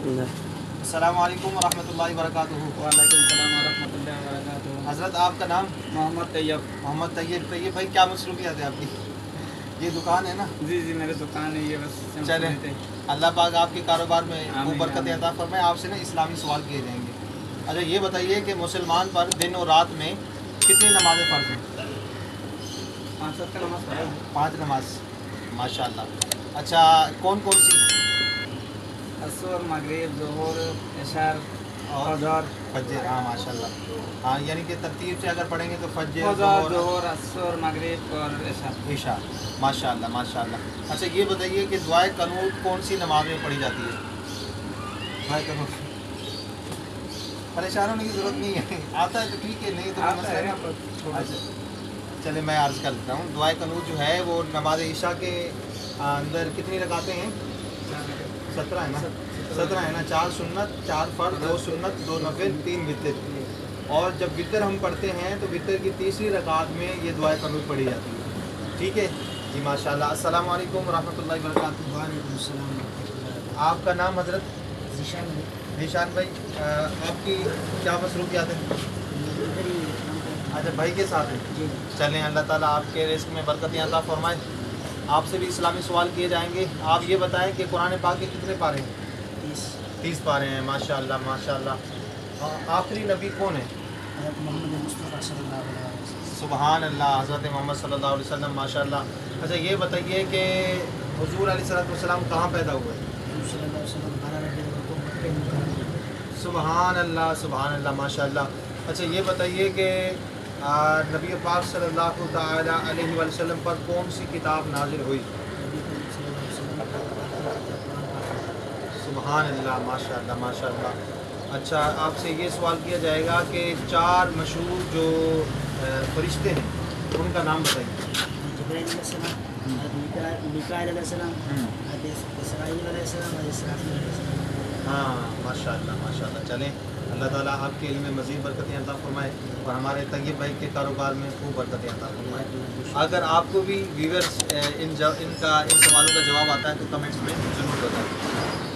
السلام علیکم ورحمۃ اللہ وبرکاتہ۔ وعلیکم السلام ورحمۃ اللہ وبرکاتہ۔ حضرت آپ کا نام؟ محمد طیب۔ محمد طیب بھائی، کیا مصروفیات ہے آپ کی؟ یہ دکان ہے نا؟ جی میری دکان ہے یہ، بس چلیں، اللہ پاک آپ کے کاروبار میں آمین، برکت آمین۔ عطا فرمائے۔ آپ سے نا اسلامی سوال کیے جائیں گے۔ اچھا یہ بتائیے کہ مسلمان پر دن اور رات میں کتنی نمازیں فرض ہیں؟ 5 وقت کا نماز پڑھا ہے۔ 5 نماز، ماشاء اللہ۔ اچھا کون کون سی؟ عصر، مغرب، ظہر، عشاء اور فجر۔ فجر، ہاں ماشاء اللہ۔ ہاں یعنی کہ ترتیب سے اگر پڑھیں گے تو فجر، فجر، ظہر، عصر، مغرب اور عشاء۔ عشاء، ماشاء اللہ ماشاء اللہ۔ اچھا یہ بتائیے کہ دعائے قنوت کون سی نماز میں پڑھی جاتی ہے؟ دعائے قنوت پریشان ہونے کی ضرورت نہیں ہے، آتا ہے تو ٹھیک ہے، نہیں تو کوئی مسئلہ نہیں۔ اچھا چلے میں عرض کر دیتا ہوں، دعائے قنوت جو ہے وہ نماز عشاء کے اندر کتنی رکعتیں ہیں؟ 17 ہے نا؟ 17 ہے نا؟ 4 سنت، 4 فرض، 2 سنت، 2 نفل، 3 وتر۔ اور جب وتر ہم پڑھتے ہیں تو وتر کی تیسری رکعت میں یہ دعائے قنوت پڑھی جاتی ہے، ٹھیک ہے جی، ماشاء اللہ۔ السلام علیکم ورحمۃ اللہ وبرکاتہ۔ وعلیکم السلام ورحمۃ اللہ۔ آپ کا نام حضرت؟ ذیشان ہے۔ ذیشان بھائی، آپ کی کیا مصروفیات ہیں؟ ادھر ہی کام کرتا ہوں۔ اچھا بھائی کے ساتھ ہیں؟ جی چلیں، اللہ تعالیٰ آپ کے رزق میں برکتیں عطا فرمائے۔ آپ سے بھی اسلامی سوال کیے جائیں گے۔ آپ یہ بتائیں کہ قرآن پاک کے کتنے پارے ہیں؟ 30 پارے ہیں، ماشاء اللہ ماشاء اللہ۔ آخری نبی کون ہے؟ حضرت محمد مصطفیٰ صلی اللہ علیہ وسلم۔ سبحان اللہ، حضرت محمد صلی اللہ علیہ وسلم، ماشاء اللہ۔ اچھا یہ بتائیے کہ حضور علیہ السلام کہاں پیدا ہوئے؟ حضور صلی اللہ علیہ وسلم 12 ربیع الاول کو مکہ مکرمہ۔ سبحان اللہ سبحان اللہ، ماشاء اللہ۔ اچھا یہ بتائیے کہ نبی پاک صلی اللہ تعالی علیہ وسلم پر کون سی کتاب نازل ہوئی؟ نبی کریم صلی اللہ علیہ وسلم پر اللہ تعالیٰ کا قرآن پاک۔ سبحان اللہ، ماشاء اللہ ماشاء اللہ۔ اچھا آپ سے یہ سوال کیا جائے گا کہ 4 مشہور جو فرشتے ہیں ان کا نام بتائیے۔ جبرائیل علیہ السلام، حضرت میکائیل علیہ السلام، حضرت اسرائیل علیہ السلام اور اسرافیل علیہ السلام۔ ہاں ماشاء اللہ ماشاء اللہ۔ چلیں، اللہ تعالیٰ آپ کے علم میں مزید برکتیں عطا فرمائے اور ہمارے طیب بھائی کے کاروبار میں خوب برکتیں عطا فرمائے۔ اگر آپ کو بھی ویورز ان سوالوں کا جواب آتا ہے تو کمنٹس میں ضرور بتائیں۔